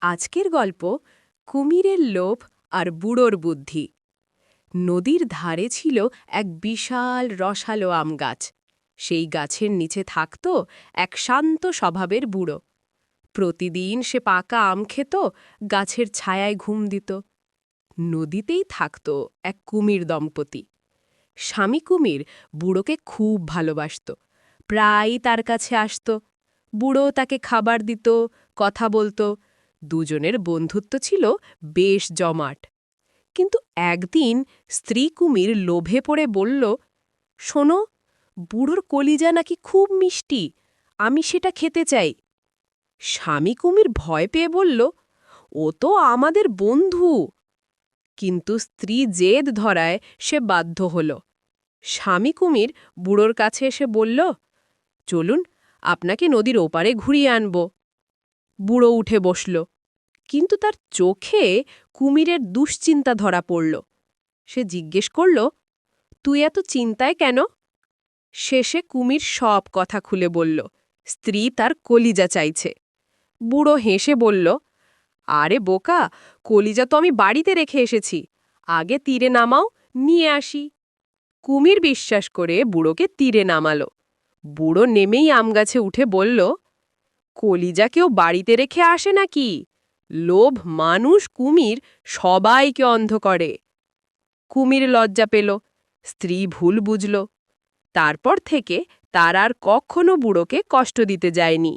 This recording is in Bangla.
আজকের গল্প কুমিরের লোভ আর বুড়োর বুদ্ধি। নদীর ধারে ছিল এক বিশাল রসালো আম গাছ। সেই গাছের নিচে থাকত এক শান্ত স্বভাবের বুড়ো। প্রতিদিন সে পাকা আম খেত, গাছের ছায়ায় ঘুম দিত। নদীতেই থাকত এক কুমির দম্পতি। স্বামী কুমির বুড়োকে খুব ভালোবাসত, প্রায়ই তার কাছে আসত। বুড়ো তাকে খাবার দিত, কথা বলতো। দুজনের বন্ধুত্ব ছিল বেশ জমাট। কিন্তু একদিন স্ত্রী কুমির লোভে পড়ে বলল, শোনো, বুড়োর কলিজা নাকি খুব মিষ্টি, আমি সেটা খেতে চাই। স্বামী কুমির ভয় পেয়ে বলল, ও তো আমাদের বন্ধু। কিন্তু স্ত্রী জেদ ধরায় সে বাধ্য হল। স্বামী কুমির বুড়োর কাছে এসে বলল, চলুন, আপনাকে নদীর ওপারে ঘুরিয়ে আনব। বুড়ো উঠে বসল, কিন্তু তার চোখে কুমিরের দুশ্চিন্তা ধরা পড়ল। সে জিজ্ঞেস করল, তুই এত চিন্তায় কেন? শেষে কুমির সব কথা খুলে বলল, স্ত্রী তার কলিজা চাইছে। বুড়ো হেসে বলল, আরে বোকা, কলিজা তো আমি বাড়িতে রেখে এসেছি, আগে তীরে নামাও, নিয়ে আসি। কুমির বিশ্বাস করে বুড়োকে তীরে নামালো। বুড়ো নেমেই আমগাছে উঠে বলল, কলিজা কেউ বাড়িতে রেখে আসে নাকি? লোভ, মানুষ, কুমির সবাইকে অন্ধ করে। কুমির লজ্জা পেল, স্ত্রী ভুল বুঝল। তারপর থেকে তার আর কখনো বুড়োকে কষ্ট দিতে যায়নি।